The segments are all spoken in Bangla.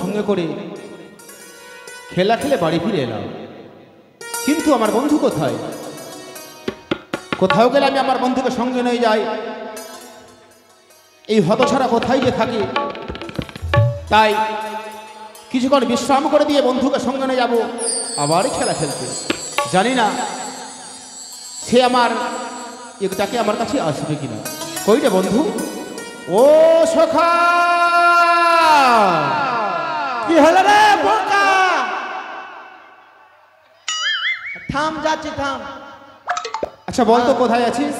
সঙ্গে করে খেলা খেলে বাড়ি ফিরে এলাম, কিন্তু আমার বন্ধু কোথায়? কোথাও গেলে আমি আমার বন্ধুকে সঙ্গে নিয়ে যাই, এই হতছাড়া কোথায় যে থাকে। তাই কিছুক্ষণ বিশ্রাম করে দিয়ে বন্ধুকে সঙ্গে নিয়ে যাব আবার খেলা খেলতে। জানি না সে আমার একটাকে আমার কাছে আসবে কিনা। কই রে বন্ধু? ও সখা, কি হলো রে বোকা? থাম, যাচ্ছি থাম। আচ্ছা বল তো কোথায় আছিস?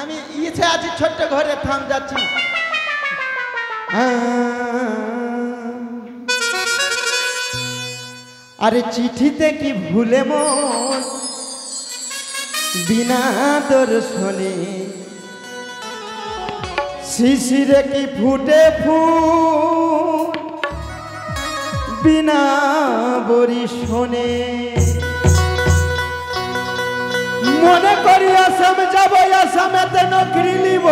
আমি ইচ্ছে আছি ছোট্ট ঘরে, থাম যাচ্ছি। আরে চিঠিতে কি ভুলে মন বিনা দর্শনে, শিশিরে কি ফুটে ফুল বিনা বরিশনে। মনে করি আসাম যাব, আসামেতে নকরি লিব,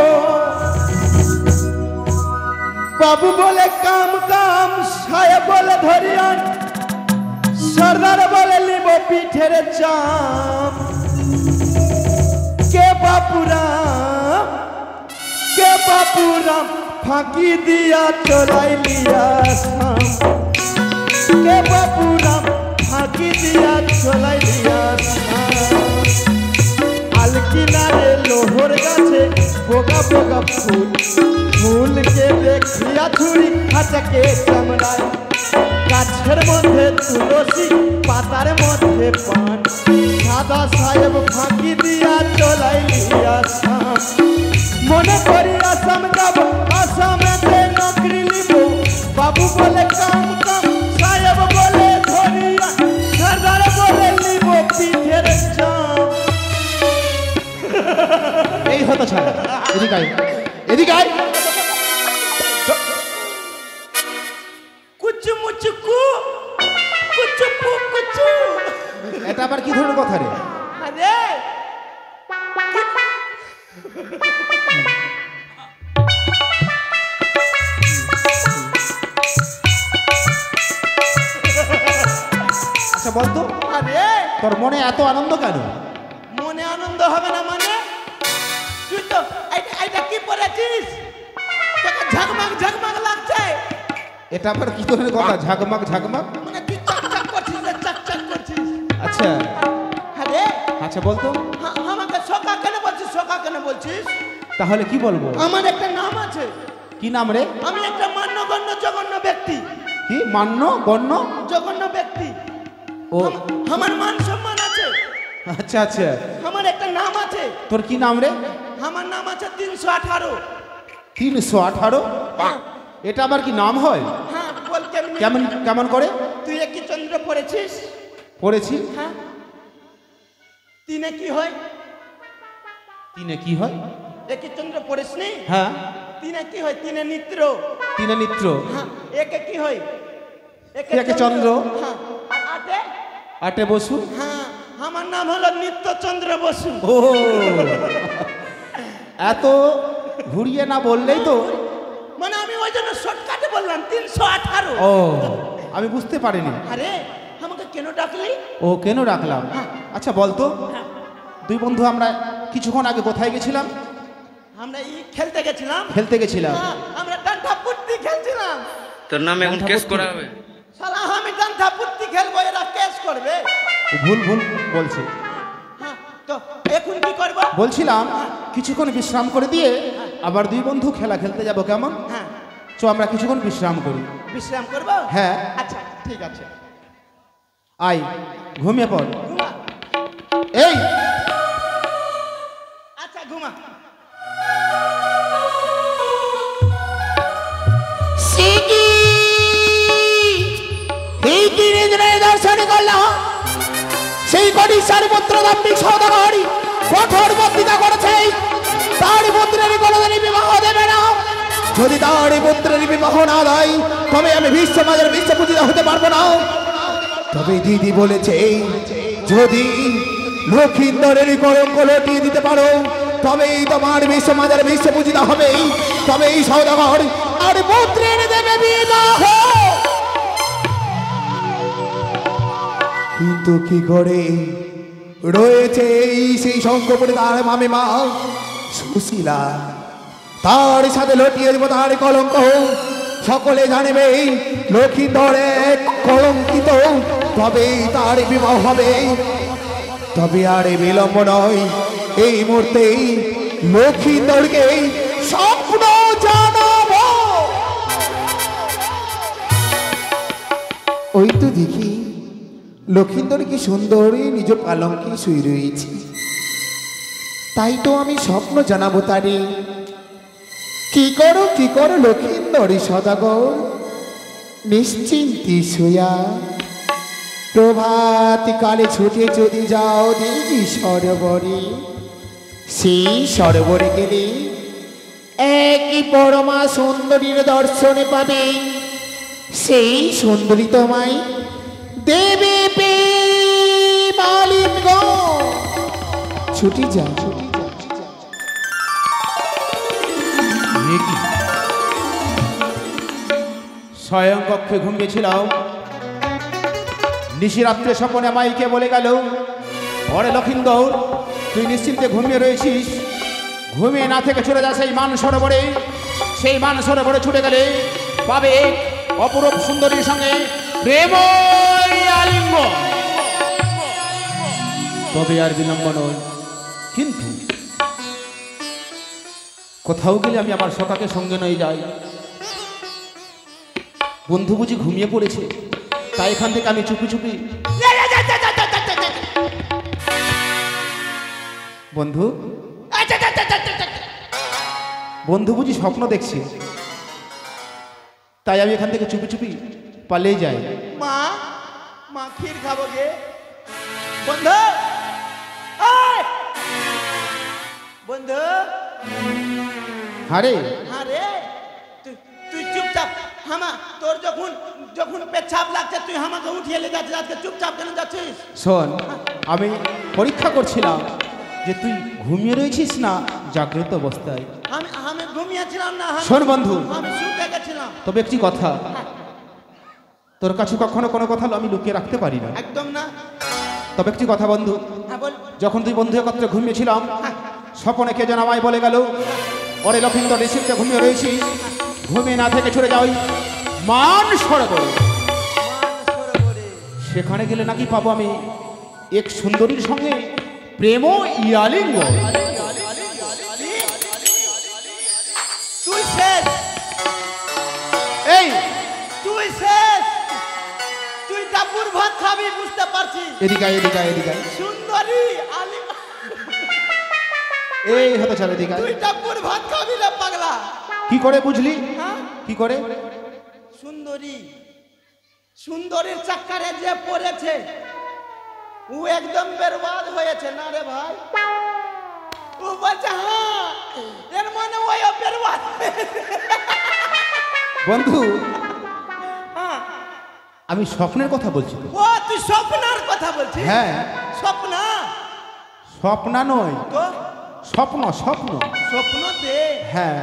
বাবু বলে কাম কাম, সাহেব বলে ধরিয়ান, সর্দার বলে লিব পিঠের চাম। কে বাপুরাম, কে বাপুরাম, ফাঁকি দিয়া চলাই লিয়া সাম। কে বাপুরাম, ফাঁকি দিয়া চলাই লিয়া সাম। আলকিনারে লোহর গাছে বোগা বোগা ফুল, ফুলকে দেখিয়া ছুরি হাঁচাকে চামড়ায়। গাছের মধ্যে তুলসী, পাতার মধ্যে পান, সাদা সাহেব ফাঁকি দিয়া চলাই লিয়া সাম। মনে করি আসাম যাব, আসামেতে নকরি লিব, বাবু বলে কাম কাম, সাহেব বলে ধরিয়া, সর্দার বলে লিব পিঠের চাম। এই হতছাড়া, এদিকে আয়, এদিকে আয়। কুচু মুচু কু, কুচু কু কুচু। এটা আবার কি ধরনের কথা রে? আরে আচ্ছা বলতো, আরে তোর মনে এত আনন্দ কেন? মনে আনন্দ হবে না মানে? তুই তো এটা কি পরেছিস? তোকে ঝকমক ঝকমক লাগছে। এটা আবার কি ধরনের কথা, ঝাকমাক ঝাকমাক? মানে তুই চকচক করছিস রে, চকচক করছিস। আচ্ছা আরে আচ্ছা বলতো, আমাকে সকা কেন বলছিস? সকা কেন বলছিস? তাহলে কি বলবো? আমার একটা নাম আছে। কি নাম রে? আমি একটা মান্যগণ্য জঘন্য ব্যক্তি। কি মান্য গণ্য? জঘন্য ব্যক্তি। ও আমার মান সম্মান আছে। আচ্ছা আচ্ছা, আমার একটা নাম আছে। তোর কি নাম রে? আমার নাম আছে 318। 318? এটা আবার কি নাম হয়? হ্যাঁ বল কেমন? কেমন কেমন করে? তুই কি চন্দ্র পড়েছিস? পড়েছি। হ্যাঁ। তিনে কি হয়? তিনে কি হয়? একে চন্দ্র পড়িসনি? হ্যাঁ। তিনে কি হয়? তিনে নিত্র। তিনে নিত্র। হ্যাঁ। একে কি হয়? একে চন্দ্র। হ্যাঁ। আর আটে? আটে বসু। হ্যাঁ, আমার নাম হলো নিত্যচন্দ্র বসু। ও এত ঘুরিয়ে না বললেই তো। মানে আমি ওই জন্য শর্টকাটে বললাম 318। ও আমি বুঝতে পারিনি। আরে আমাকে কেন ডাকলি? ও কেন রাখলাম? আচ্ছা বলতো, হ্যাঁ। দুই বন্ধু আমরা কিছুক্ষণ আগে কোথায় গেছিলাম? আমরা খেলতে গেছিলাম। খেলতে গেছিলাম। হ্যাঁ, আমরা ডান্ডা পুত্তি খেলছিলাম। তোর নামে এখন কেস করা হবে। শালা আমি ডান্ডা পুত্তি খেলবো, এরা কেস করবে। ভুল ভুল বলছি। হ্যাঁ, তো এখন কি করব? বলছিলাম কিছুক্ষণ বিশ্রাম করে দিয়ে আবার দুই বন্ধু খেলা খেলতে যাব, কেমন? হ্যাঁ, চো আমরা কিছুক্ষণ বিশ্রাম করি। বিশ্রাম করব? হ্যাঁ। আচ্ছা ঠিক আছে। আয় ঘুমিয়ে পড়। ঘুমা। এই আচ্ছা ঘুমা। এই দিনে দিনে দর্শন করলাম সেই কটিসার পুত্র দাম্ভিক সওদাগর কঠোর বক্তৃতা করেছে তার পুত্রের কোনোদিনই বিবাহ দেবে না। যদি তার পুত্রের বিবাহ না দেয় তবে আমি বিশ্ব মাঝের বিশ্ব পূজিত হতে পারবো না। তবে দিদি বলেছে যদি লক্ষিন্দরের কলঙ্ক লটিয়ে দিতে পারো তবেই তোমার বিশ্ব মাঝের বিশ্ব পূজিত হবে, তবেই সওদাগর আর পুত্রের দেবে বিবাহ। কিন্তু কি করে রয়েছে সেই শঙ্করপুরে তার মামিমা সুশীলা, তার সাথে লটিয়ে দেব তার কলঙ্ক। সকলে জানবে লক্ষিন্দর এক কলঙ্কিত, তবে তার বিবাহ হবে। তবে আর বিলম্ব নয়, এই মুহূর্তে লক্ষিন্দরকে স্বপ্ন জানাবো। ওই তো দেখি লক্ষিন্দর কি সুন্দরী নিজ পালঙ্কে শুয়ে রয়েছে, তাই তো আমি স্বপ্ন জানাবো তারে। কি করো লক্ষিন্দরী সদাগর, নিশ্চিন্তি শুয়া প্রভাত কালে ছুটে যদি যাও দেখি সরোবরে। সেই সরোবরে গেলে একই পরমা সুন্দরীর দর্শনে পাবে। সেই সুন্দরী তোমায় দেবে মালিঙ্গ। ছুটি যা স্বয়ং কক্ষে ঘুমিয়েছিলাম, নিশিরাত্রে স্বপনে মাইকে বলে গেল, ওরে লক্ষিন্দর তুই নিশ্চিন্তে ঘুমিয়ে রয়েছিস, ঘুমিয়ে না থেকে চলে যা সেই মান সরোবরে। সেই মান সরোবরে ছুটে গেলে পাবে অপরূপ সুন্দরীর সঙ্গে প্রেম আলিঙ্গ। তবে আর বিলম্ব নয়, কিন্তু কোথাও গেলে আমি আমার সখাকে সঙ্গে নিয়ে যাই। বন্ধু বুঝি ঘুমিয়ে পড়েছে, তাই এখান থেকে আমি চুপি চুপি। বন্ধু বন্ধু বুঝি স্বপ্ন দেখছে, তাই আমি এখান থেকে চুপি চুপি পালিয়ে যাই। মা মা ক্ষীর খাবো গে বন্ধু। বন্ধু আরে আরে তুই চুপচাপ হামা, তোর যখন যখন পেছাপ লাগছে তুই আমাকে উঠিয়ে নিয়ে যাচ্ছিস, আজকে চুপচাপ কেন যাচ্ছিস? শোন, আমি পরীক্ষা করছিলাম যে তুই ঘুমিয়ে রয়েছিস না জাগ্রত অবস্থায়। আমি ঘুমিয়েছিলাম না, শোন বন্ধু, আমি শুতে গেছিলাম। তবে একটি কথা, তোর কাছে কখনো কোনো কথা আমি লুকিয়ে রাখতে পারি না। একদম না। তবে একটি কথা বন্ধু, হ্যাঁ বল। যখন তুই বন্ধু একত্রে ঘুমিয়েছিলাম, স্বপনে কে যেন আমায় বলে গেল, ওরে লক্ষিন্দর নিশ্চিন্তে ঘুমিয়ে রয়েছিস, ঘুমিয়ে না থেকে চলে যাই মান সরোবরে। সেখানে গেলে নাকি পাবো আমি এক সুন্দরীর সঙ্গে প্রেম ইয়ালিঙ্গ। তুই শেষ, এই তুই শেষ, তুই ডাবুর ভাত খাবি বুঝতে পারছিস। এদিকে এদিকে সুন্দরী আলি, এই হতে চলে এদিকে। তুই ডাবুর ভাত খাবি না পাগলা। কি করে বুঝলি? হ্যাঁ কি করে? সুন্দরী, সুন্দরীর চাক্কারে যে পড়েছে ও একদম বরবাদ হয়েছে না রে ভাই। ও বলছে হ্যাঁ, এর মানে ওই বরবাদ। বন্ধু হ্যাঁ, আমি স্বপ্নের কথা বলছি। ও তুই স্বপ্নার কথা বলছিস? হ্যাঁ, স্বপ্না স্বপ্না নয় তো স্বপ্ন স্বপ্ন। স্বপ্ন দে। হ্যাঁ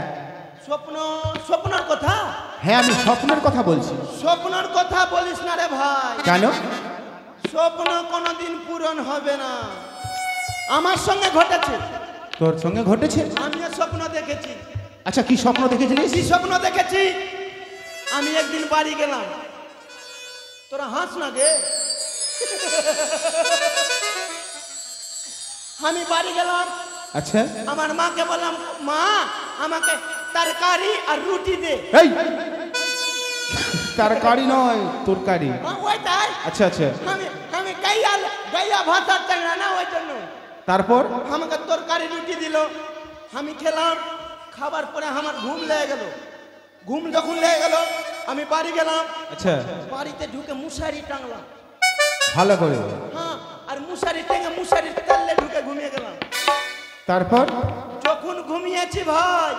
স্বপ্নর কথা। হ্যাঁ, আমি স্বপ্নের কথা বলছি। স্বপ্নর কথা বলিস না রে ভাই। কেন? স্বপ্ন কোনোদিন পূরণ হবে না। আমার সঙ্গে ঘটেছে। তোর সঙ্গে ঘটেছে? আমিও স্বপ্ন দেখেছি। আচ্ছা, কি স্বপ্ন দেখেছিলিস? কি স্বপ্ন দেখেছি? আমি একদিন বাড়ি গেলাম। তোরা হাস না গে। আমি বাড়ি গেলাম। আচ্ছা, আমার মাকে বললাম, মা আমাকে তরকারি আর রুটি দে। এই তরকারি নয়, তরকারি। ওইটাই। আচ্ছা আচ্ছা, আমি গাইয়া ভাতার চাংড়া না, ওই জন্য। তারপর আমাকে তরকারি রুটি দিল, আমি খেলাম। খাবার পরে আমার ঘুম লেগে গেল। ঘুম যখন লেগে গেল আমি বাড়ি গেলাম। আচ্ছা, বাড়িতে ঢুকে মশারি টাঙলাম। ভালো করে। হ্যাঁ, আর মশারি টেঙে মশারির তেলে ঢুকে ঘুমিয়ে গেলাম। তারপর যখন ঘুমিয়েছি ভাই,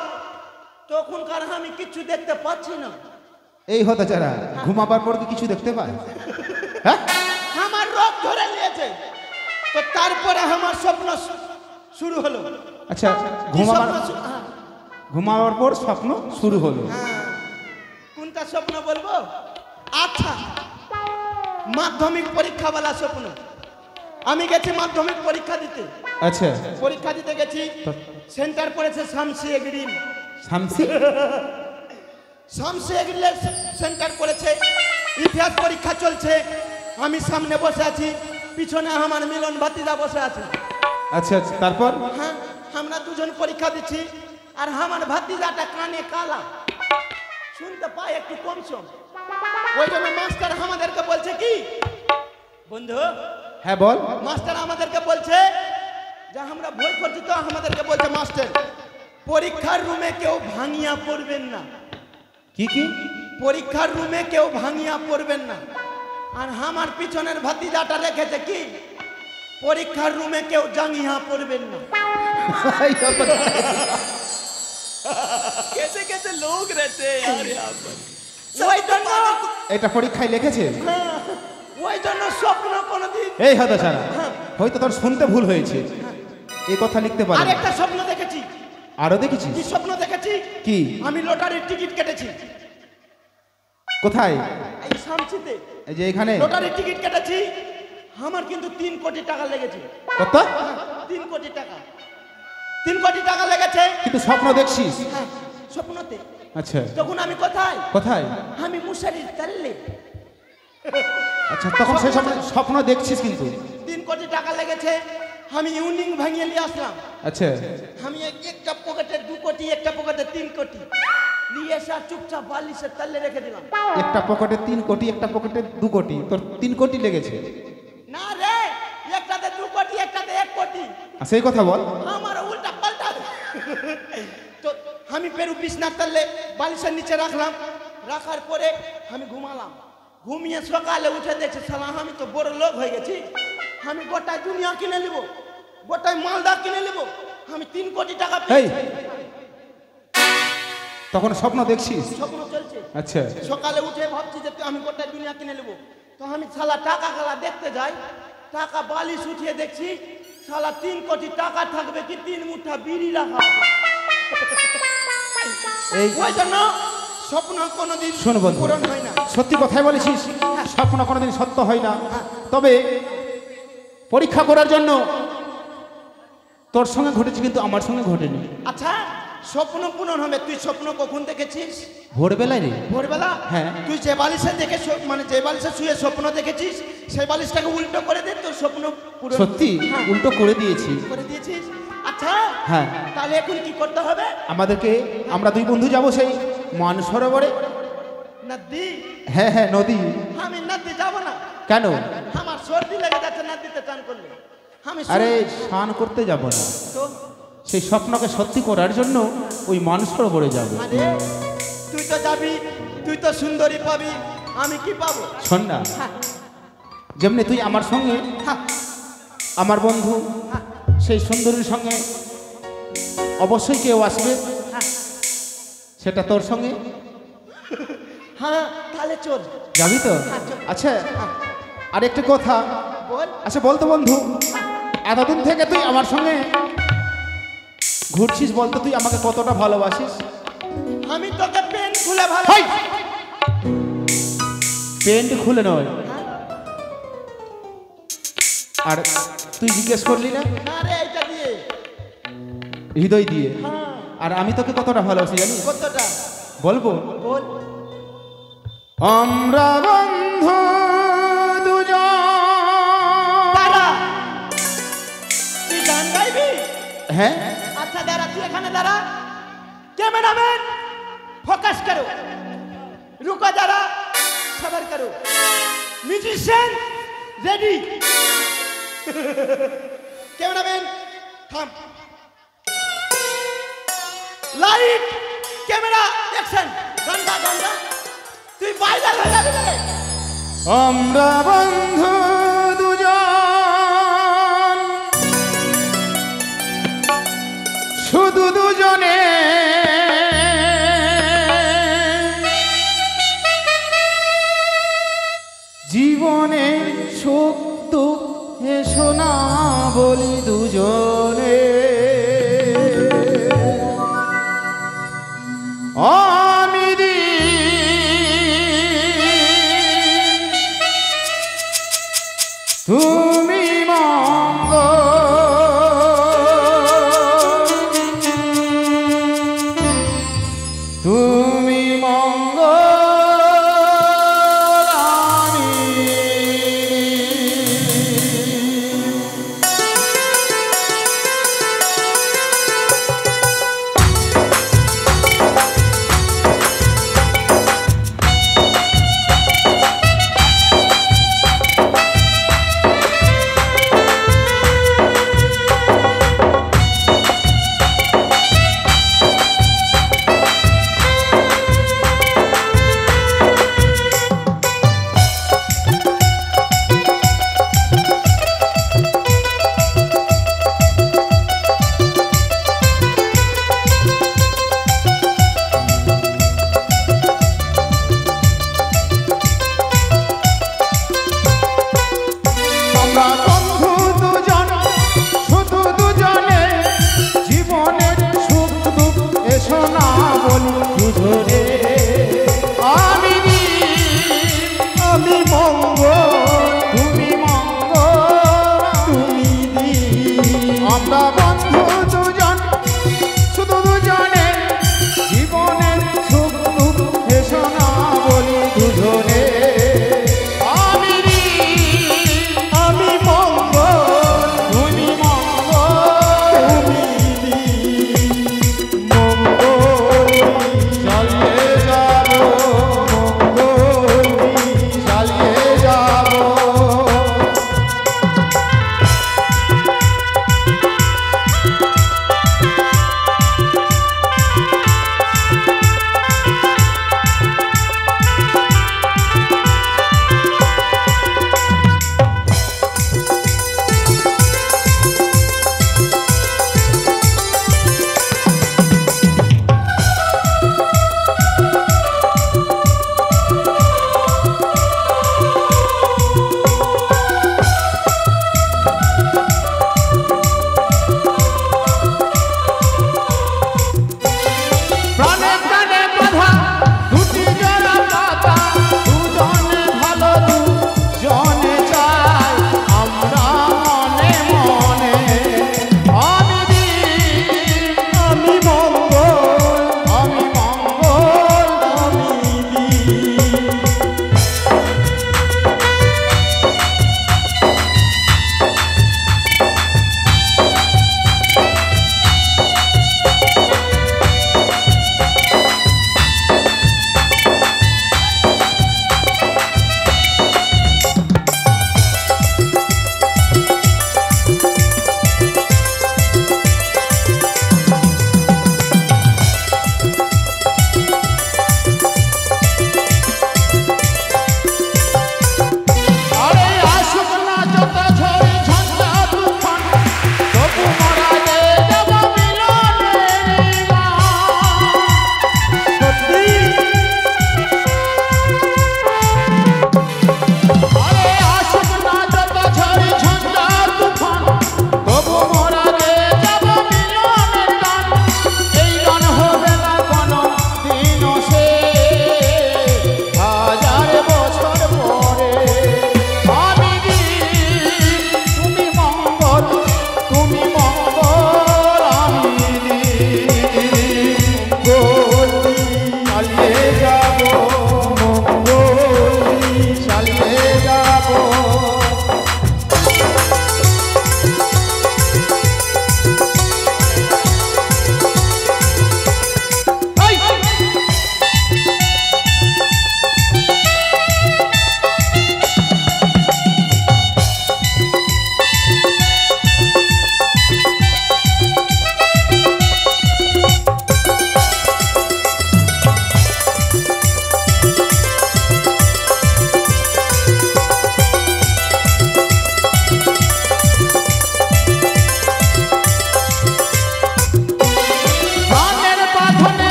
তখনকার আমি কিছু দেখতে পাচ্ছি না। এই হতে চারা ঘুমাবার পর কি কিছু দেখতে পায়? হ্যাঁ, আমার রোগ ধরে নিয়েছে। তো তারপরে আমার স্বপ্ন শুরু হলো। আচ্ছা, কি স্বপ্ন হ্যাঁ, ঘুমাবার পর স্বপ্ন শুরু হলো। হ্যাঁ, কোনটা স্বপ্ন বলবো? আচ্ছা, মাধ্যমিক পরীক্ষাওয়ালা স্বপ্ন। আমি গেছি মাধ্যমিক পরীক্ষা দিতে। আচ্ছা পরীক্ষা দিতে গেছি, সেন্টার পড়েছে শামসি এগ্রিল। শামসি শামসি এগ্রিলের সেন্টার পড়েছে। ইতিহাস পরীক্ষা চলছে, আমি সামনে বসে আছি, পিছনে আমার মিলন ভাতিজা বসে আছে। আচ্ছা আচ্ছা তারপর হ্যাঁ, আমরা দুজন পরীক্ষা দিচ্ছি, আর আমার ভাতিজাটা কানে কালা, শুনতে পায় একটু কম সম। ওই জন্য মাস্টার আমাদেরকে বলছে কি, বন্ধু, হ্যাঁ বল। মাস্টার আমাদেরকে বলছে যে আমরা ভয় করছি, তো আমাদেরকে বলছে মাস্টার পরীক্ষার রুমে কেউ ভাঙিয়া পড়বেন না। কি কি? পরীক্ষার রুমে কেউ ভাঙিয়া পড়বেন না। আর আমার পিছনের ভাতিজাটা রেখেছে কি, পরীক্ষার রুমে কেউ জাঙ্গিয়া পড়বেন না। कैसे कैसे लोग रहते हैं यार यहाँ पर। ওই জন্য এটা পরীক্ষায় লিখেছে। ওই জন্য স্বপ্ন কোনদিন। এই হতাশারা, হয়তো তোর শুনতে ভুল হয়েছে, এই কথা লিখতে পারি। আরেকটা স্বপ্ন দেখেছি। আরো দেখেছিস? কি স্বপ্ন দেখেছি? কি? আমি লটারির টিকিট কেটেছি। কোথায়? এই শামসিতে। এই যে এখানে লটারির টিকিট কেটেছি, আমার কিন্তু 3 কোটি টাকা লেগেছে। কত? 3 কোটি টাকা। 3 কোটি টাকা লেগেছে। কিন্তু স্বপ্ন দেখছিস? হ্যাঁ, স্বপ্নতে। আচ্ছা তখন আমি কোথায়? কোথায়? আমি মুশারির তল্লে। আচ্ছা তখন সেই স্বপ্ন দেখছিস কিন্তু। 3 কোটি টাকা লেগেছে, আমি ইউনিং ভাঙিয়ে নিয়ে আসলাম। আচ্ছা আমি একটা পকেটে 2 কোটি, একটা পকেটে 3 কোটি নিয়ে এসে চুপচাপ বালিশের তল্লে রেখে দিলাম। একটা পকেটে 3 কোটি, একটা পকেটে 2 কোটি, তোর 3 কোটি লেগেছে। না রে, একটাতে 2 কোটি, একটাতে 1 কোটি। সেই কথা বল। আমার উল্টা পাল্টা। তো আমি পেরু বিছনার তল্লে বালিশের নিচে রাখলাম, রাখার পরে আমি ঘুমালাম। ঘুমিয়ে সকালে উঠে দেখছি সালা আমি তো বড় লোক হয়ে গেছি, আমি গোটা দুনিয়া কিনে নেব, গোটায় মালদা কিনে নেব, আমি 3 কোটি টাকা এই পেয়েছি। তখন স্বপ্ন দেখছিস? স্বপ্ন চলছে। আচ্ছা সকালে উঠে ভাবছি যে আমি গোটা দুনিয়া কিনে নেব। তো আমি শালা টাকা গালা দেখতে যাই, টাকা বালিশ উঠিয়ে দেখছি শালা 3 কোটি টাকা থাকবে কি 3 মুঠা বিড়ি রাখা। এই ওই জন্য স্বপ্ন কোনোদিন শোন বন্ধু, পূরণ হয় না। সত্যি কথাই বলেছিস, স্বপ্ন কোনোদিন সত্য হয় না। তবে পরীক্ষা করার জন্য তোর সঙ্গে ঘটেছে, কিন্তু আমার সঙ্গে ঘটেনি। আচ্ছা, স্বপ্ন পূরণ হবে। তুই স্বপ্ন কখন দেখেছিস? ভোরবেলায় রে। ভোরবেলা? হ্যাঁ। তুই যে বালিশে দেখে মানে যে বালিশে শুয়ে স্বপ্ন দেখেছিস, সেই বালিশটাকে উল্টো করে দে, তোর স্বপ্ন পূরণ। সত্যি উল্টো করে দিয়েছি। করে দিয়েছিস? আচ্ছা হ্যাঁ। তাহলে এখন কি করতে হবে? আমরা 2 বন্ধু যাব সেই মানসরোবরে। নদী? হ্যাঁ হ্যাঁ নদী। আমি নদী যাব না। কেন? আমার সর্দি লেগে যাচ্ছে নদীতে চান করলে। আমি আরে স্নান করতে যাব না, তো সেই স্বপ্নকে সত্যি করার জন্য ওই মানসরোবরে যাব। আরে তুই তো যাবি, তুই তো সুন্দরী পাবি, আমি কি পাবো? শোন না, যেমনি তুই আমার সঙ্গে, আমার বন্ধু সেই সুন্দরীর সঙ্গে অবশ্যই কেউ আসবে, সেটা তোর সঙ্গে। হ্যাঁ, তাহলে চল। যাবি তো? আচ্ছা আরেকটা কথা বল। আচ্ছা বলতো বন্ধু, এতদিন থেকে তুই আমার সঙ্গে ঘুরছিস, বলতো তুই আমাকে কতটা ভালোবাসিস? আমি তোকে পেন খুলে ভালো। প্যান্ট খুলে নয়, আর তুই জিজ্ঞেস করলি না? না রে, এটা দিয়ে। হৃদয় দিয়ে। হ্যাঁ। আর আমি তোকে কতটা ভালোবাসি জানিস? কতটা? বলবো? বল। আমরা বন্ধু দুজন। দাঁড়া, তুই গান গাইবি? হ্যাঁ আচ্ছা দাঁড়া, তুই এখানে দাঁড়া। ক্যামেরাম্যান ফোকাস করো, রুকো যারা, সবার করো। Musician ready. ক্যামেরাম্যান থাম। Light camera action. গান গা, গান গা। তুই ভাইরাল হয়ে যাবি রে। আমরা বন্ধু দুজন, শুধু দুজনে, জীবনে সুখ দুঃখে শোনা বলি দুজনে। আমি তুমি মা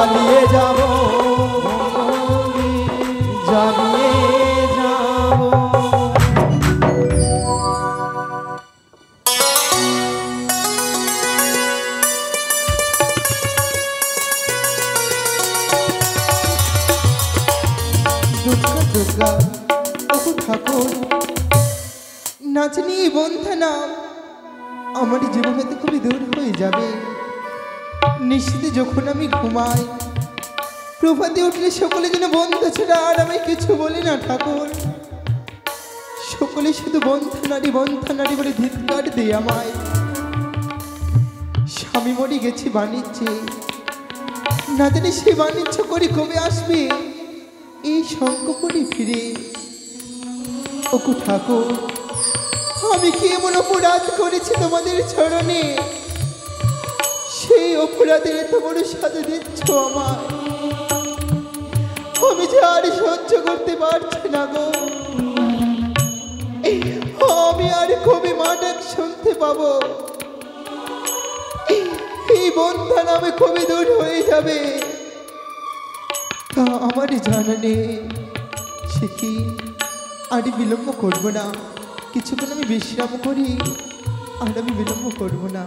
জ্বালিয়ে যাব জ্বালিয়ে যাব। দুর্গা দুর্গা ওগো ঠাকুর, নাচনি বন্ধা নাম আমার জীবন হতে খুবই দূর হয়ে যাবে। নিশ্চিত যখন আমি ঘুমাই, প্রভাতে উঠলে সকলে যেন বন্ধ ছাড়া আর আমি কিছু বলি না ঠাকুর। সকলে শুধু বন্ধা নারী বলে ধিৎকার দেয় আমায়। স্বামী মরি গেছি বাণিজ্যে, না জানি সে বাণিজ্য করে কবে আসবে এই শঙ্কপুরে ফিরে। ওগো ঠাকুর, আমি কি এমন অপরাধ করেছি তোমাদের চরণে, সেই অপরাধের এত বড় সাজা দিচ্ছ আমার? আমি যে আর সহ্য করতে পারছি না গো। আমি আর কবে মা ডাক শুনতে পাবো? এই বন্ধন আমি কবে দূর হয়ে যাবে তা আমার জানা নেই। সে কি আর বিলম্ব করবো না, কিছুক্ষণ আমি বিশ্রাম করি, আর আমি বিলম্ব করবো না।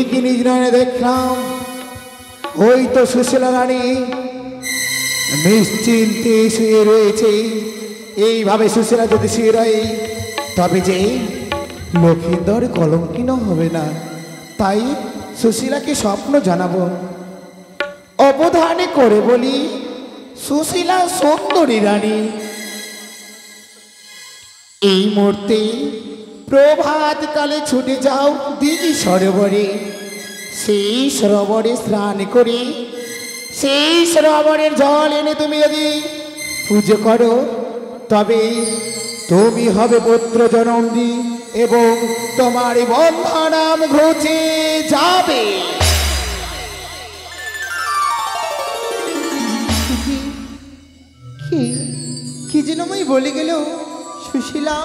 কি নিজ নয়নে দেখলাম, ওই তো সুশীলা রানী নিশ্চিন্তে শুয়ে রয়েছে। এইভাবে সুশীলা যদি শুয়ে রয়ে, তবে যে লক্ষিন্দর কলঙ্কিত হবে না। তাই সুশীলাকে স্বপ্ন জানাবো। অবধানে করে বলি, সুশীলা সুন্দরী রানী। এই মুহূর্তে প্রভাত কালে ছুটে যাও দিঘি সরোবরে। সেই সরোবরে স্নান করে সেই সরোবরের জল এনে তুমি যদি পুজো করো, তবে তুমি হবে পুত্র জননী এবং তোমার বন্ধনাম ঘুচে যাবে। কি যেন আমি বলে গেল সুশীলা,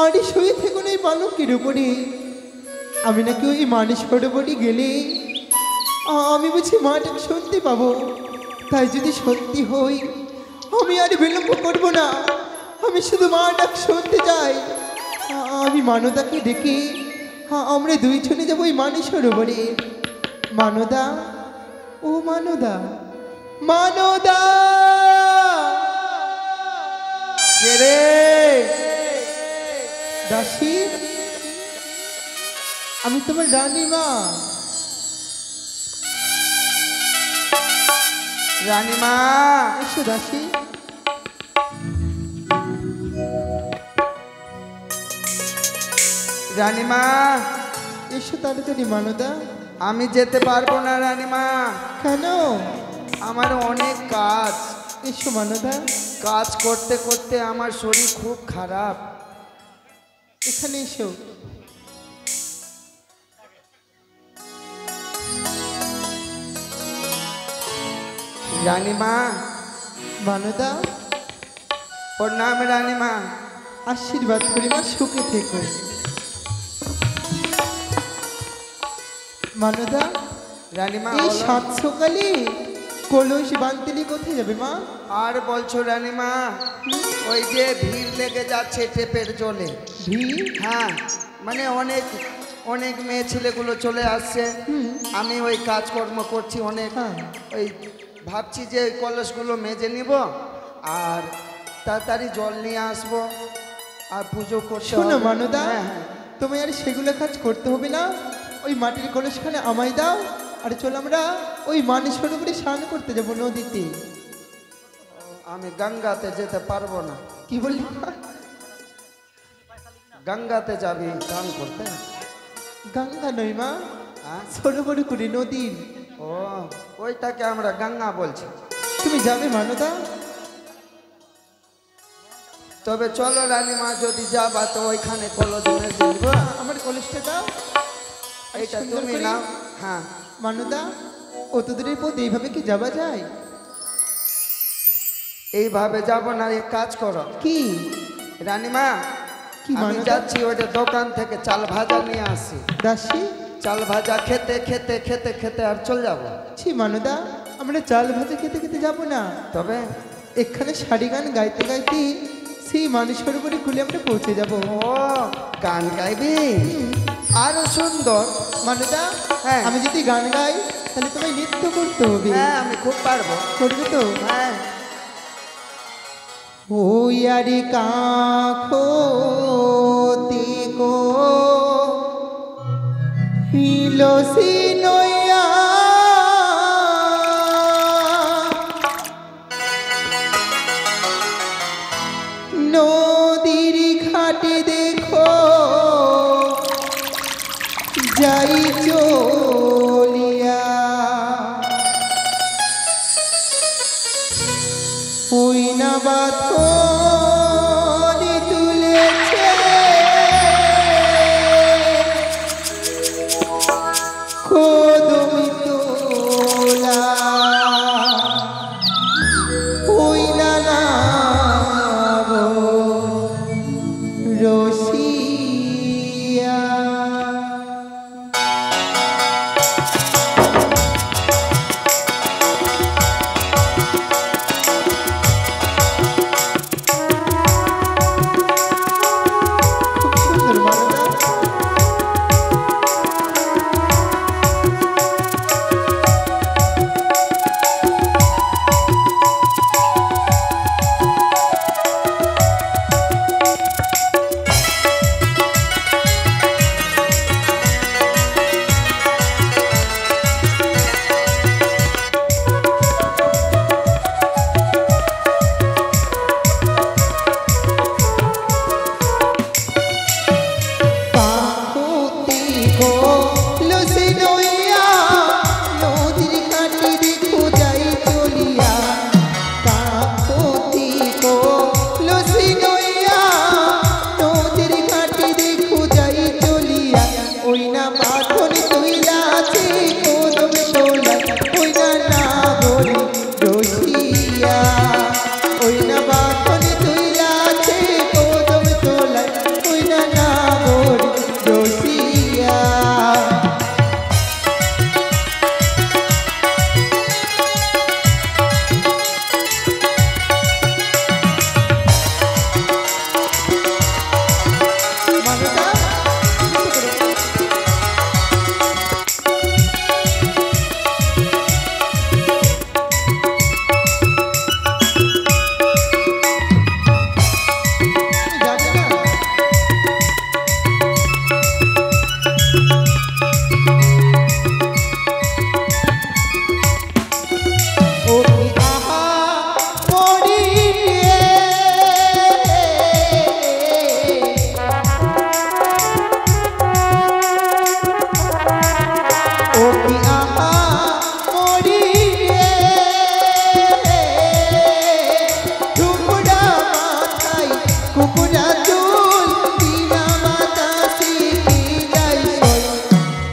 আর শুয়ে থেকে নেই পালকের উপরে। আমি নাকি ওই মানুষ সরোবরে গেলে আমি বুঝি মাটা শুনতে পাবো। তাই যদি সত্যি হই, আমি আর বিলম্ব করব না, আমি শুধু মা ডাক শুনতে চাই। আমি মানদাকে ডেকে আমরা দুইজনে যাবো ওই মানুষ সরোবরে। মানদা, ও মানদা, মানদা রে দাসী, আমি তোমার রানীমা। রানীমা, এসো দাসী। রানীমা, এসো তাড়াতাড়ি মানদা। আমি যেতে পারবো না রানীমা। কেন? আমার অনেক কাজ। এসো মানদা। কাজ করতে করতে আমার শরীর খুব খারাপ। এখানে এসো। রানীমা, মানদা, প্রণাম রানীমা। আশীর্বাদ করি মা, সুখে থেকো। মানদা, রানীমা, এই বলো। সাত সকালে কলস বান্তিলি কোথায় যাবে মা? আর বলছো রানীমা, ওই যে ভিড় লেগে যাচ্ছে টেপের জলে। ভিড়? হ্যাঁ, মানে অনেক অনেক মেয়ে ছেলেগুলো চলে আসছে। আমি ওই কাজকর্ম করছি অনেক। হ্যাঁ। ওই ভাবছি যে ওই কলসগুলো মেজে নিব, আর তাড়াতাড়ি জল নিয়ে আসবো, আর পুজো করতে শোনো হবে। মানদা, হ্যাঁ, হ্যাঁ। তুমি আর সেগুলো কাজ করতে হবে না। ওই মাটির কলসখানে আমায় দাও, আর চলো আমরা ওই মানুষ সরোবরে স্নান করতে যাবো নদীতে। আমি গঙ্গাতে যেতে পারবো না। কি বললি? গঙ্গাতে যাবি স্নান করতে? গঙ্গা নয় মা, হ্যাঁ? সরোবরে করে নদীর। ও, ওইটাকে আমরা গঙ্গা বলছি। তুমি যাবে মানদা? তবে চলো রানীমা, যদি যাবা তো ওইখানে কলস মেজে নিব। আমার কলেজটা দাও। এইটা সুন্দর তুমি করে। নাও। হ্যাঁ, মানুদা, অত দূরের পথ এইভাবে কি যাওয়া যায়? এইভাবে যাব না, এক কাজ করো কি রানীমা, কি আমি মানুদা? যাচ্ছি ওইটা দোকান থেকে চাল ভাজা নিয়ে আসি। দাসী, চাল ভাজা খেতে খেতে খেতে খেতে আর চল যাব। ছি মানুদা, আমরা চাল ভাজা খেতে খেতে যাব না। তবে এখানে শাড়ি গান গাইতে গাইতে সেই মানুষের উপরে খুলে আমরা পৌঁছে যাব। ও গান গাইবি, আরো সুন্দর। মানুদা, হ্যাঁ। আমি যদি গান গাই তাহলে তোমায় নৃত্য করতে হবে। হ্যাঁ, আমি খুব পারবো। করবে তো? হ্যাঁ, ওয়ারি কাখো তিকো হিলোসি নয়া নদীর ঘাটে দেখো যাই চলিয়া ওই না বাথনি তুলেছে কদমি তোলা ওই না নাম রসিয়া। সুন্দর মানদা। পাখুতি গো লসি নইয়া নদীর ঘাটে দেখো যাই চলিয়া। পাখুতি গো লসি নইয়া নদীর ঘাটে দেখো যাই চলিয়া। ওই না বাঁধন তুইলা আছে কদম তোলা ওই না নাগরি রসিয়া। ওই না বাঁধন তুইলা আছে কদম তোলা ওই না নাগরি রসিয়া। মানদা, যাবে না? ও কি আহা মরি রে, ও কি আহা মরি রে, ঝুমুরা মাথায় কুকুরা চুল বিনা বাতাসে কি যাই সই।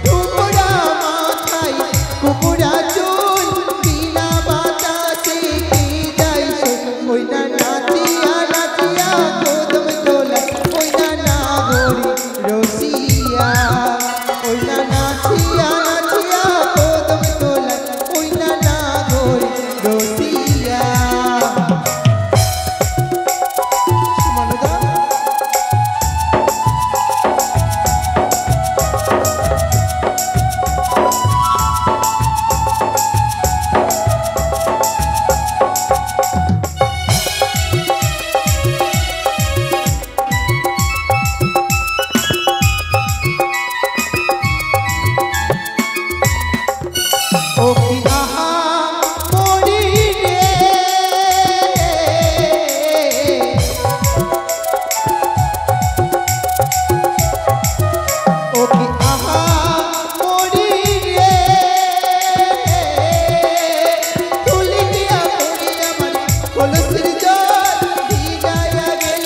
ঝুমুরা মাথায় কুকুরা চুল বিনা বাতাসে কি যাই সই। ওই না নাচিয়া নাচিয়া কদম তোলা ওই না নাগরি রসিয়া। ওই না নাচিয়া নাচিয়া কদম তোলা ওই না নাগরি রসিয়া। মানদা, ও কি আহা মরি রে, ও কি আহা মরি রে, তুলি দিয়া পড়ি আমার কলসির জল ভিজাইয়া গেল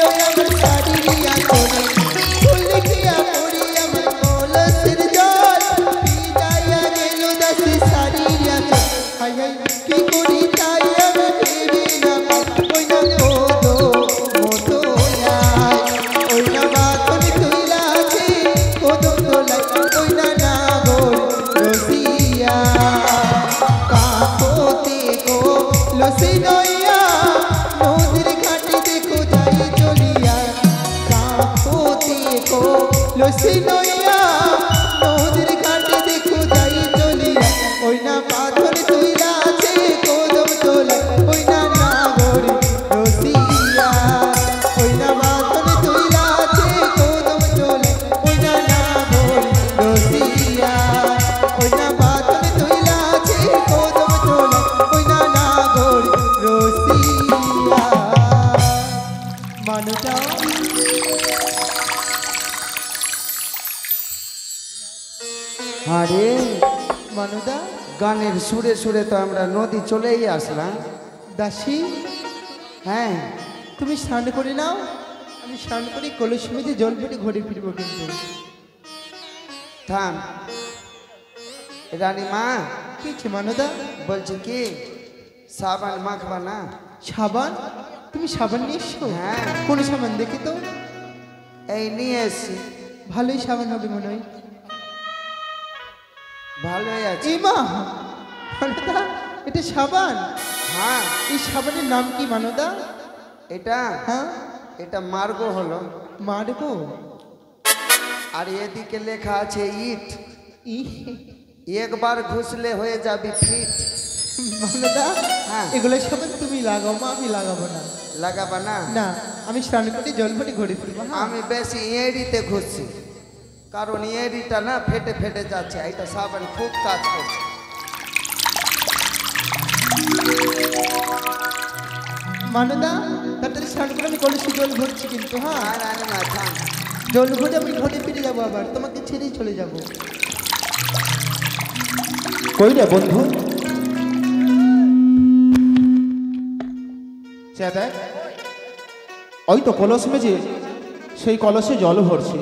আরে মানুদা গানের সুরে সুরে তো আমরা নদী চলেই আসলাম। দাসী হ্যাঁ তুমি স্নান করে নাও, আমি স্নান করে কলসি মেঝে জল পেটে ঘরে ফিরবো কিন্তু। থাম রানীমা, কি হচ্ছে মানুদা? বলছি কি সাবান মাখবা না? সাবান? তুমি সাবান নিয়ে এসছো? হ্যাঁ। কোন সাবান দেখি তো? এই নিয়ে এসছি। ভালোই সাবান হবে মনে হয়। ভালোই আছে। এই মা মানদা, এটা সাবান? হ্যাঁ। এই সাবানের নাম কি মানদা? এটা হ্যাঁ এটা মার্গো হলো। মারবো? আর এদিকে লেখা আছে ইট। ই একবার ঘুষলে হয়ে যাবি ফিট। মানদা হ্যাঁ। এগুলো সাবান তুমি লাগাও মা, আমি লাগাবো না। লাগাবা না? না, আমি স্নান করে জল ভরে ঘরে ফিরবো। হ্যাঁ। আমি বেশি এড়িতে ঘুরছি, কারণ এড়িটা না ফেটে ফেটে যাচ্ছে। এটা সাবান খুব কাজ করছে। মানদা তাড়াতাড়ি স্নান করে আমি কলসি জল ভরছি কিন্তু। হ্যাঁ, আর রানীমা থাম। জল ভরে আমি ঘরে ফিরে যাবো, আবার তোমাকে ছেড়েই চলে যাবো। কই রে বন্ধু? দেখ ওই তো কলস মেজে, সেই কলসে জল ভরছে।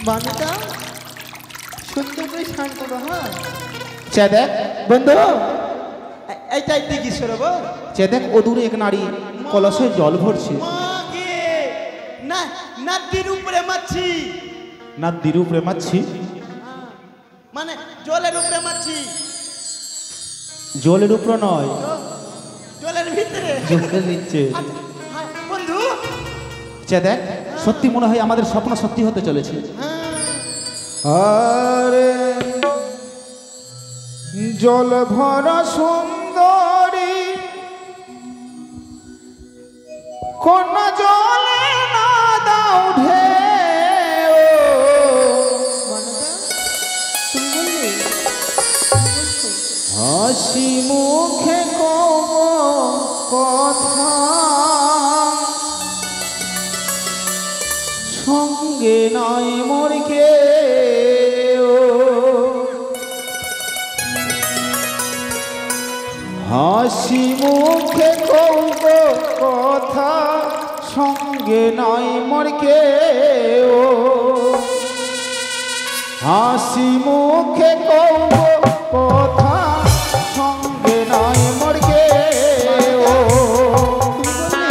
মানদা সুন্দর করে স্নান করো। হ্যাঁ দেখ বন্ধু, এইটাই দেখিস রবো। দেখ ও দূরে এক নারী কলসে জল ভরছে। মাগে না, নদীর উপরে মাছি, নদীর উপরে মাছি? মানে জলের উপরে মাছি। জলের উপর নয়, জলের ভিতরে। জলের নিচে। হ্যাঁ, বন্ধু। দেখ সত্যি মনে হয় আমাদের স্বপ্ন সত্যি হতে চলেছে। আরে জল ভরা সুন্দরী কোন জলে না দাও ঢেউ। মানদা তুমি বললে? হাসি মুখে কব কথা সঙ্গে নাই মোর কেউ। হাসি মুখে কব কথা সঙ্গে নাই মোর কেউ। হাসি মুখে কব কথা সঙ্গে নাই মোর কেউ। তুমি বললে?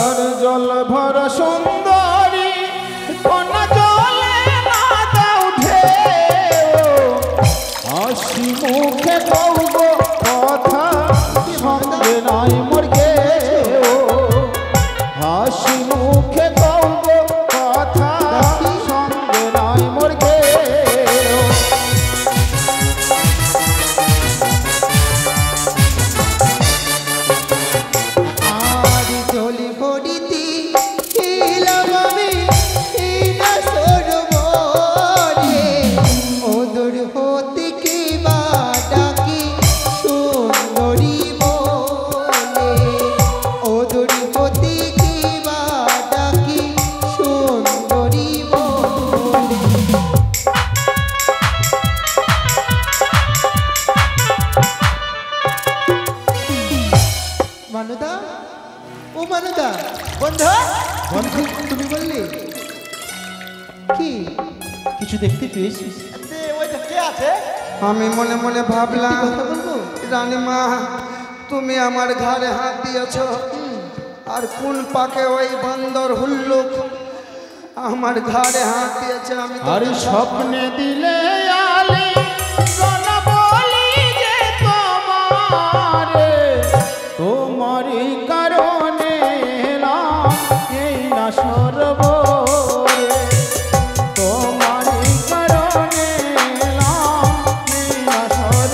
আর জল ভরা সুন্দরী কোন জলে না দাও ঢেউ। হাসি মুখে কব কথা সঙ্গে নাই মোর কেউ। হাসি মুখে কব কথা সঙ্গে নাই মোর কেউ। আর জলি ভরিতি ছিলাম আমি এই না সরোবরে। ওদর হতে কি বা ডাকি সুন্দরী বলে। ওদর হতে কি বা ডাকি সুন্দরী বলে। মানদা, ও মানদা। বন্ধু বন্ধু তুমি বললে কি? কিছু দেখতে পেয়েছিস? ওইটা কে আছে? আমি মনে মনে ভাবলাম, কথা বলবো? রানীমা তুমি আমার ঘাড়ে হাত দিয়েছ, আর কোন পাকে ওই বান্দর হুল্লুক আমার ঘাড়ে হাত দিয়েছে। আমি তো আর স্বপ্নে দিলে আলে কোন বলি যে তোমারে, তোমারই কারণে এলাম এই না সরোবরে। তোমারই কারণে এলাম এই না সরোবরে।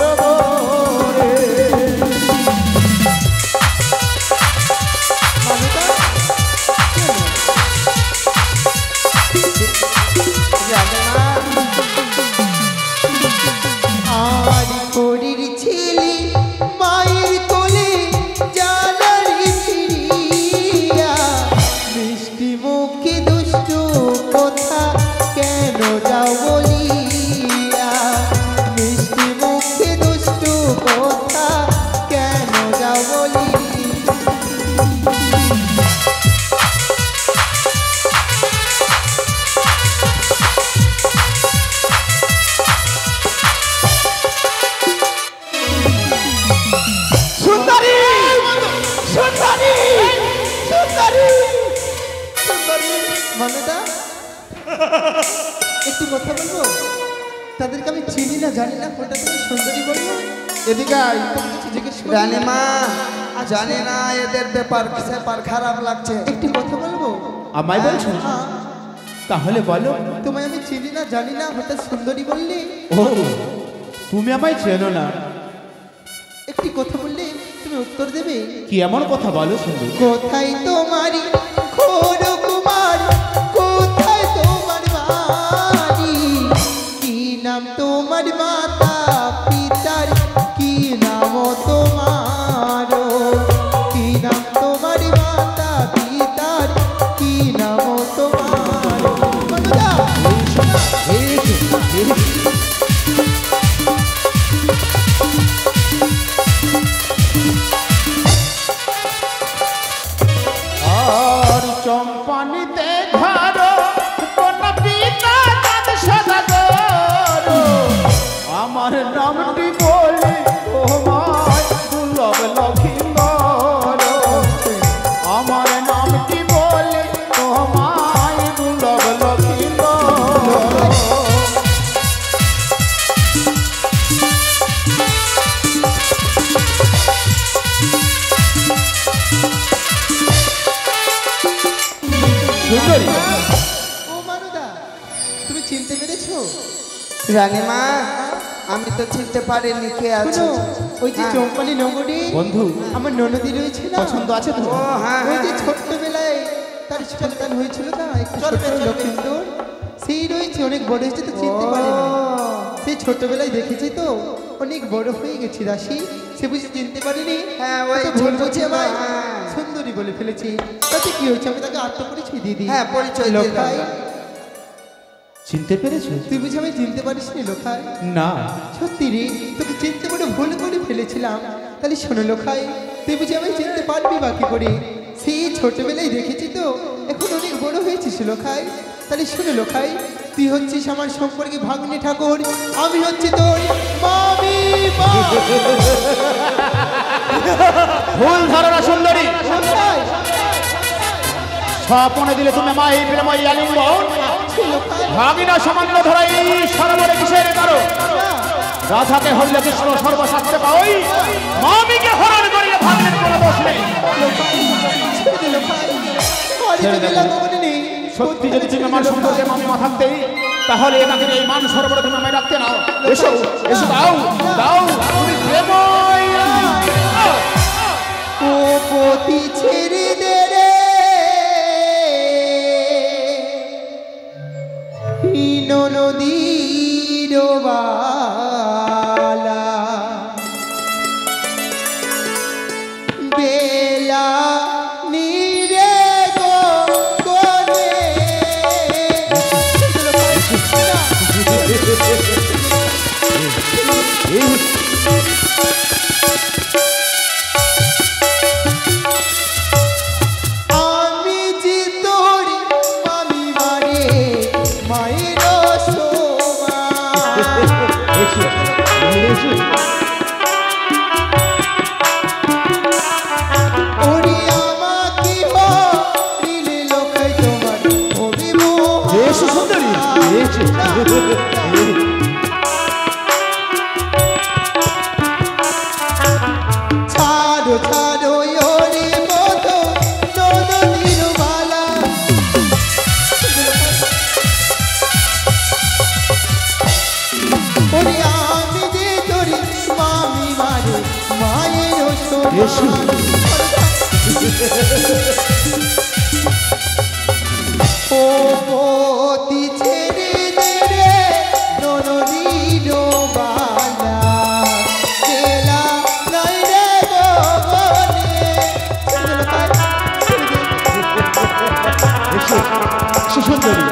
একটু কথা বলবো? তাদেরকে আমি চিনি না জানি না, হঠাৎ তুমি সুন্দরী বলবো? এদিকে আয়। তোমার কিছু জিজ্ঞেস করি? রানীমা জানি না এদের ব্যাপার খারাপ লাগছে। একটু কথা বলবো? আমায় বলছো? হ্যাঁ। তাহলে বলো। তোমায় আমি চিনি না জানি না, হঠাৎ সুন্দরী বললি। ও, তুমি আমায় চেনো না? একটি কথা বললে তুমি উত্তর দেবে? কি এমন কথা বলো সুন্দর? কোথায় তোমারি ঘোর কুমার, কোথায় তোমার বাড়ি, কি নাম তোমার মাতা পিতার, কি নাম তোমার, কি নাম তোমার মাতা পিতার, কি নাম তোমার? মনুদা! আর চম্পানিতে ধরো কোন পিতা চাঁদ সদা ধরো, আমার নামটি বলে তোমায় দুর্লভ লক্ষিন্দর, আমার নামটি বলে তোমায় দুর্লভ লক্ষিন্দর। সুন্দরী, ও মানুদা, তুমি চিনতে পেরেছো? রানীমা আমি তো চিনতে পারিনি কে আছে। শোনো, ওই যে হ্যাঁ। চম্পালি নগরী বন্ধু আমার ননদী রয়েছে না, পছন্দ আছে তো? ও হ্যাঁ ওই যে হ্যাঁ। ছোট্টবেলায় তার সন্তান হয়েছিল না, একটু ছোট লক্ষিন্দর, সেই রয়েছে, অনেক বড় হয়েছে তো চিনতে পারিনি। সেই ছোটবেলায় দেখেছি তো, অনেক বড় হয়ে গেছি রাশি, সে বুঝে চিনতে পারিনি। হ্যাঁ, ওই তো ভুল ছোট বুঝে ছিল, ভাই হ্যাঁ। সুন্দরী বলে ফেলেছি। তাতে কি হয়েছে, আমি তাকে আত্মপরিচয় দিয়ে দিই। হ্যাঁ, পরিচয় দিয়ে দাও। লোখাই, চিনতে পেরেছো? তুই বুঝে আমি চিনতে পারিস নি লোখাই? না। সত্যি রে, তোকে চিনতে পারে ভুল করে ফেলেছিলাম। তাহলে শোনো লোখাই, তুই বুঝি আমি চিনতে পারবি বাকি করে? সেই ছোটবেলায় দেখেছি তো, এখন অনেক বড় হয়েছিস লোখাই। তাহলে শোনো লোখাই, তুই হচ্ছিস আমার সম্পর্কে ভাগ্নে ঠাকুর, আমি হচ্ছি তোর মামি মা। ভুল ধারণা সুন্দরী, লোখাই, স্বপনে দিলে তুমি মাই প্রেমই আলিঙ্গন, আচ্ছা লোখাই, ভাগিনা সামান্য ধরাই সরবরে কিসের কারো? না, রাধাকে হরলে কৃষ্ণ সর্বশাস্ত্রে পাই, মামিকে হরণ করিয়ে ভাগনের কোনো দোষ নেই। ছেড়ে দে লোখাই, বাড়িতে গেলাম মনে নেই। সত্যি যদি তুমি আমার সম্পর্কে মামিমা থাকতেই, তাহলে এটাকে এই মান সরবরে তুমি আমায় রাখতে নাও। এসো এসো, দাও দাও, তুমি প্রেমই ও পতি ছেড়ে দে রে, হীন নদীর বালা, বেলা নিরে গো গনে। আমি যে তোর মামি মারে মায়ের সমান, ওরে আমাকে হরিলে লোকাই তোমার অভিমোহ। এসো সুন্দরী, এসো। ছাড়ো ছাড়ো ওরে মতো নদীর বালা, ওরে আমি যে তোর মামি মারে মায়ের সমান। ও পতি ছেড়ে দে রে নদীর বালা, বেলা নাই রে গগনে। সুন্দরী,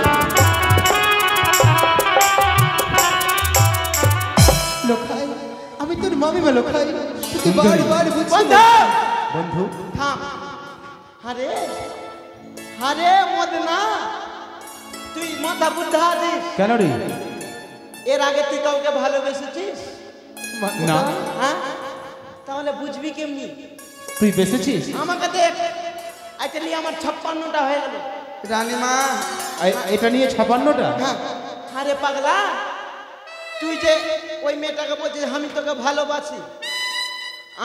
লোখাই, আমি তোর মামিমা লোখাই, তোকে বারবার বুঝছি। বন্ধু থাম। আরে আরে মদনা, তুই মাথা বুদ্ধা আছিস? কেন রে? এর আগে তুই কাউকে ভালোবেসেছিস? না। হ্যাঁ, তাহলে বুঝবি কেমনি? তুই বেঁচেছিস? আমাকে দেখ, আইতে আমার 56টা হয়ে গেল। রানীমা এটা নিয়ে 56টা? হ্যাঁ। আরে পাগলা, তুই যে ওই মেয়েটাকে বলছিস আমি তোকে ভালোবাসি,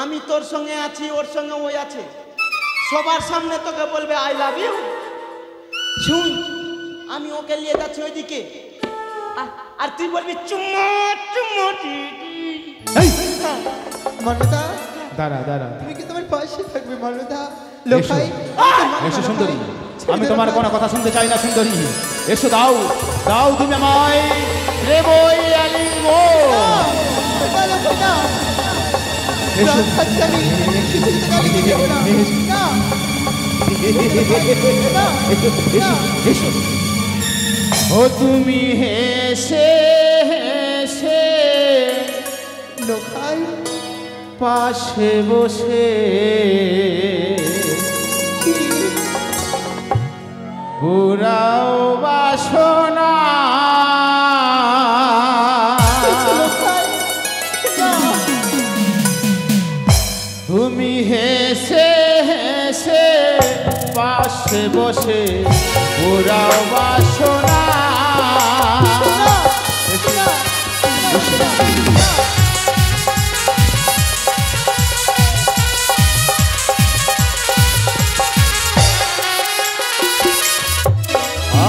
আমি তোর সঙ্গে আছি, ওর সঙ্গে ওই আছে, সবার সামনে তোকে বলবে আই লাভ ইউ। শুন, আমি ওকে নিয়ে যাচ্ছি ওইদিকে, আর তুই বলবি চুম্মা চুম্মা এই, মানবদা, দাঁড়া দাঁড়া, তুমি কি তোমার পাশে থাকবে মানবদা? লোকাই এসো সুন্দরী, আমি তোমার কোনো কথা শুনতে চাই না সুন্দরী। এসো, দাও দাও তুমি আমায় দেবই আলিঙ্গ। এসো এসো এসো। ও তুমি হেসে হেসে লোকাই পাশে বসে পুরাও বাসনা, তুমি হেসে হেসে পাশে বসে পুরাও বাসনা।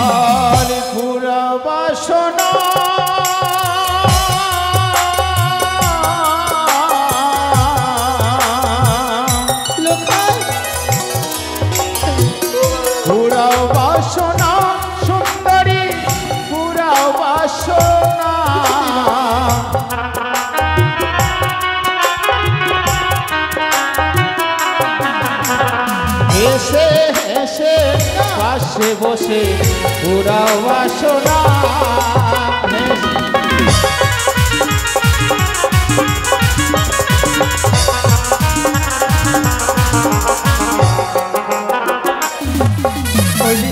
আর পুরা বাসনা পুরাও বাসনা সুন্দরী, পুরাও বাসনা। হেসে হেসে পাশে বসে পুরাও বাসনা।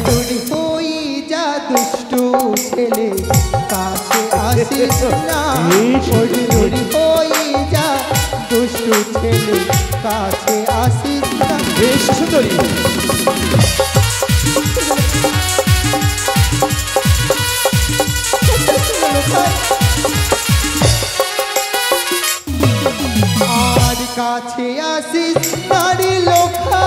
দূরি হই যা দুষ্টু ছেলে, কাছে আসিস না। দূরি হই যা দুষ্টু ছেলে, কাছে আসিস না। বেশ সুন্দরী, আর কাছে আসিস নারী লোকা,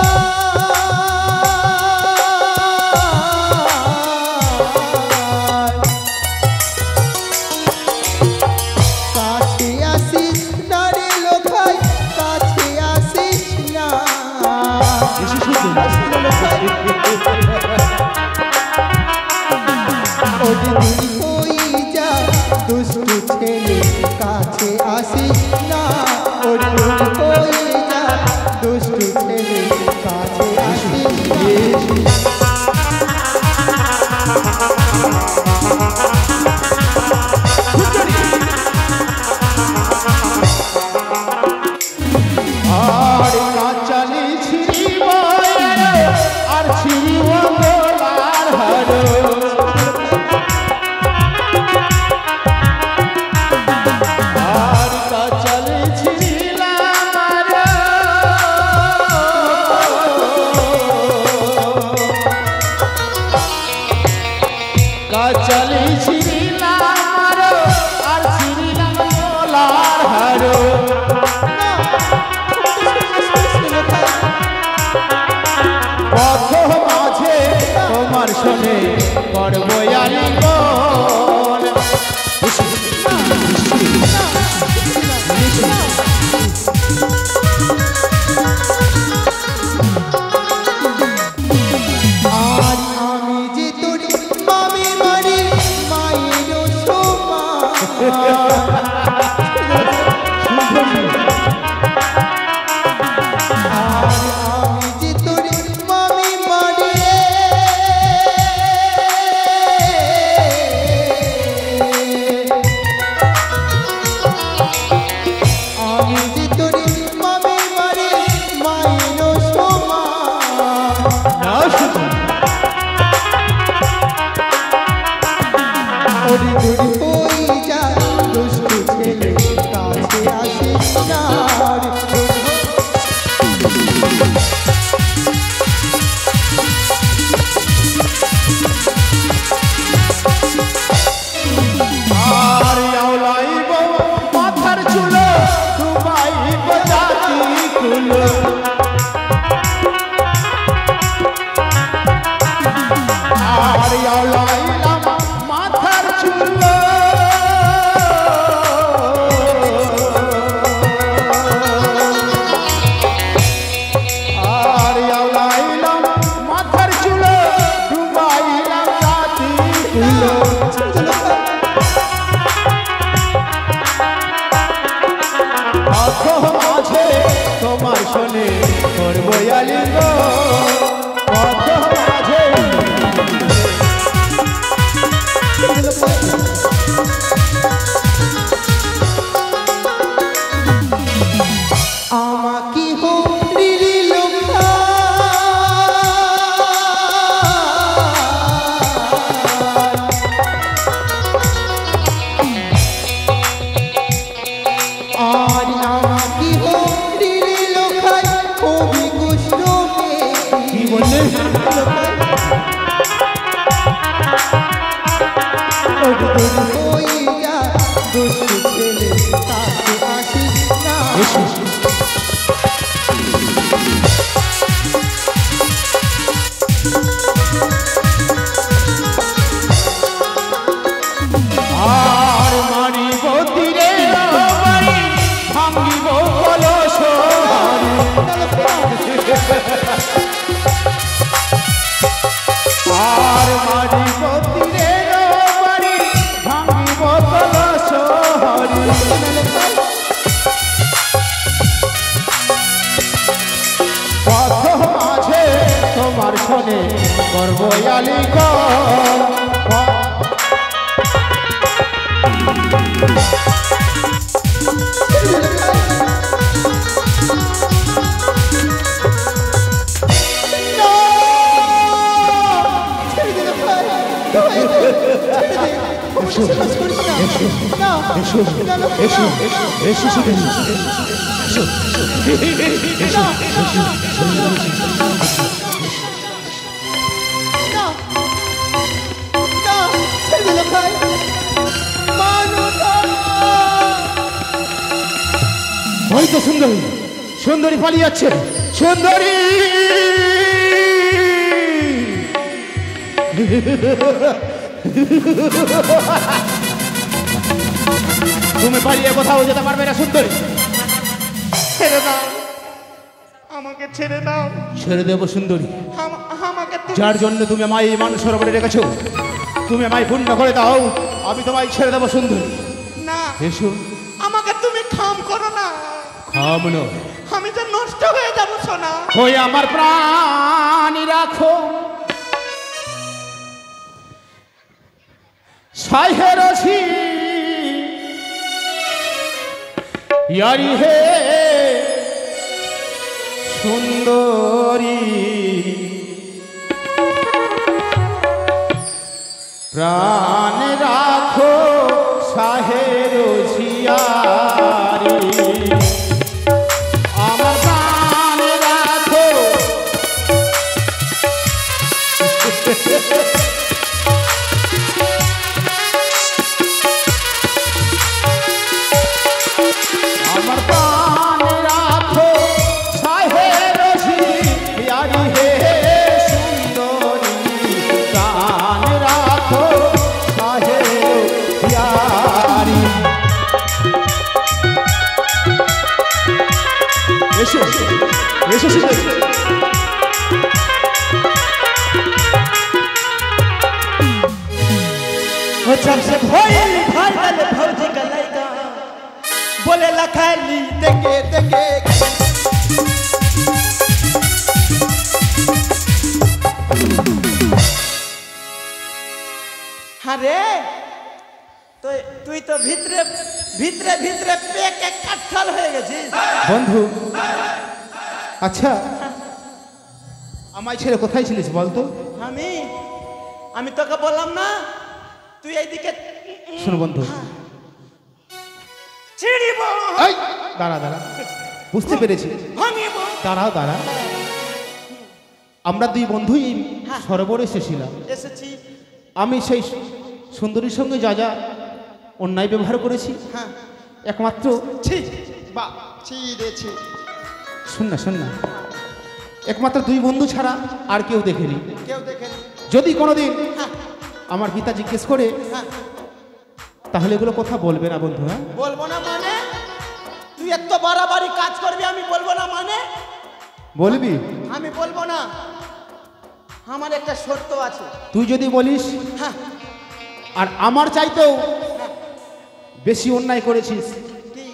কাছে আসিস নারী লোকাই, কাছে আসিস না। ওরে দূরি হই যা দুষ্টু ছেলে, কাছে আসিস না। ওরে দূরি হই যা দুষ্টু ছেলে, কাছে আসিস না। আর কাচালি ছিড়িব আর ছিড়িব গোলার হার। আর কাচালি ছিড়িলাম কাচালি ছিড়িলাম আর ছিড়িলাম গোলার হার। পথ মাঝে তোমার শোনে করব আলিঙ্গন। আর আমি যে তোর মামি মারি মায়ের সমান। আর আমি যে তোর মামি মারি তুলো আর আওলাইলাম মাথার চুল আর আওলাইলাম মাথার চুল ডুবাইলাম রাতি তুলো আখো মাঝে তোমার শোনে করবো আলিঙ্গ আখো মাঝে আমাকি হরিলি লোকা আর আমাকি হরিলি লোকায় কবি কুষ্ণকে কি বললে ওই যা দুষ্টু ছেলে তাকে আসিস না আর মারিব তীরে বাড়ি ভাঙিব কলস আর মারিব তীরে বাড়ি ভাঙিব কলস পথ মাঝে তোমার শোনে করব আলিঙ্গন ওই তো সুন্দরী সুন্দরী পালিয়ে যাচ্ছে সুন্দরী তুমি পালিয়ে কোথাও যেতে পারবে না সুন্দরী ছেড়ে দাও আমাকে ছেড়ে দাও ছেড়ে দেবো সুন্দরী আমাকে যার জন্য তুমি আমায় এই মানুষ সরোবরে রেখেছো তুমি আমায় পূর্ণ করে দাও আমি তোমায় ছেড়ে দেবো সুন্দরী না এসো আমাকে তুমি খাম করো না খামনো আমি তো নষ্ট হয়ে যাবো সোনা ওই আমার প্রাণী রাখো সাহেরছি ইয়ারি হে সুন্দরী প্রাণ রাখো সাহেরছি ইয়ারি আমার প্রাণ রাখো আমার প্রাণ রাখো সাহেরছি ইয়ারি হে সুন্দরী প্রাণ রাখো সাহের ইয়ারি এসো এসো সুন্দরী वो जब से भोइल भागल भौजी गलैदा बोले लखाली देंगे देंगे अरे तो তুই তো ভিতরে ভিতরে ভিতরে পেকে কাঠল হয়ে গেছিস বন্ধু আচ্ছা আমায় ছেড়ে কোথায় ছিলিস বলতো আমি আমি তোকে বললাম না তুই এইদিকে শোনো বন্ধু ছিড়িব এই দাঁড়া দাঁড়া বুঝতে পেরেছি ভাঙিব দাঁড়াও দাঁড়া আমরা দুই বন্ধুই এই সরোবরে এসেছিলাম এসেছি আমি সেই সুন্দরীর সঙ্গে যা যা অন্যায় ব্যবহার করেছি হ্যাঁ একমাত্র ছি বা ছি রে ছি শোন না একমাত্র দুই বন্ধু ছাড়া আর কেউ দেখেনি। কেউ দেখেনি। যদি কোনোদিন হ্যাঁ আমার পিতা জিজ্ঞেস করে হ্যাঁ তাহলে এগুলো কথা বলবে না বন্ধু। হ্যাঁ বলবো না মানে? তুই এত বাড়াবাড়ি কাজ করবি, আমি বলবো না মানে? বলবি? আমি বলবো না। আমার একটা শর্ত আছে। তুই যদি বলিস হ্যাঁ আর আমার চাইতেও বেশি অন্যায় করেছিস, কি?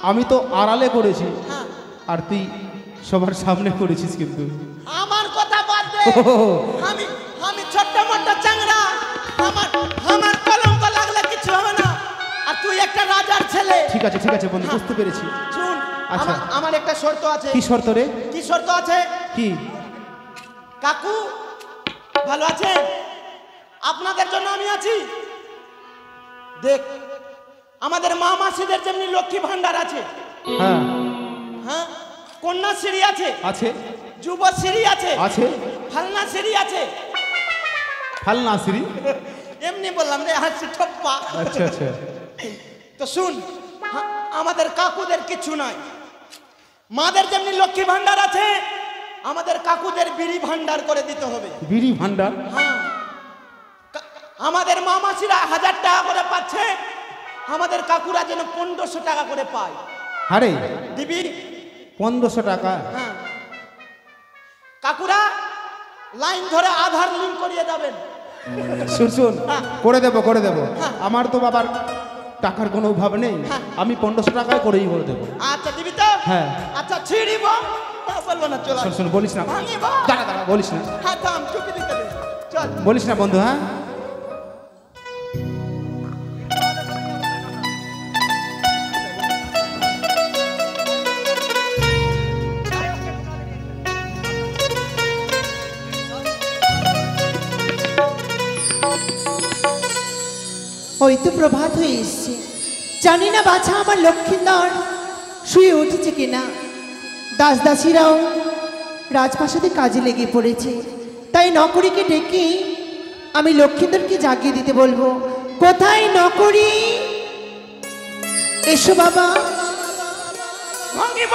আমি তো আড়ালে করেছি হ্যাঁ আর তুই সবার সামনে করেছিস কিন্তু। আমার কথা বাদ দে। আমি আমি ছোট্ট মোট্ট চাংড়া, আমার কলঙ্ক লাগলে কিছু হবে না। আর তুই একটা রাজার ছেলে। ঠিক আছে বন্ধু, বুঝতে পেরেছি। শুন, আচ্ছা। আমার একটা শর্ত আছে। কি শর্ত রে? কি শর্ত আছে? কি? কাকু ভালো আছেন? আপনাদের জন্য আমি আছি। দেখ, আমাদের মা মাসিদের যেমনি লক্ষ্মী ভান্ডার আছে, হ্যাঁ হ্যাঁ, কন্যাশ্রী আছে, আছে যুবশ্রী আছে, আছে ফালনাশ্রী আছে। ফালনাশ্রী? এমনি বললাম রে, হাসি ঠপ্পা। আচ্ছা। তো শুন, আমাদের কাকুদের কিছু নাই। মাদের যেমনি লক্ষ্মী ভান্ডার আছে, আমাদের কাকুদের বিড়ি ভান্ডার করে দিতে হবে। বিড়ি ভান্ডার? হ্যাঁ, আমাদের মামাসিরা 1000 টাকা করে পাচ্ছে, আমাদের কাকুরা যেন 1500 টাকা করে পায়। আরে দিবি? 1500 টাকা? হ্যাঁ, কাকুরা লাইন ধরে আধার লিঙ্ক করিয়ে যাবেন। শুন হ্যাঁ। করে দেবো। হ্যাঁ। আমার তো বাবার টাকার কোনো অভাব নেই, হ্যাঁ। আমি 1500 টাকায় করেই করে দেবো। আচ্ছা দিবি তো? হ্যাঁ। আচ্ছা ছিড়িব, বলবো না, চল। শোন বলিস না, ভাঙিব। দাঁড়া বলিস না, হ্যাঁ থাম, চুপি দিতে দে, চল। বলিস না বন্ধু। হ্যাঁ ওই তো প্রভাত হয়ে এসছে, জানি না বাছা আমার লক্ষ্মীন্দর শুয়ে উঠেছে কিনা। দাসদাসীরাও রাজপ্রাসাদে কাজে লেগে পড়েছে, তাই নকরীকে ডেকে আমি লক্ষ্মীন্দরকে জাগিয়ে দিতে বলবো। কোথায় নকরী? এসো বাবা। ভাঙিব।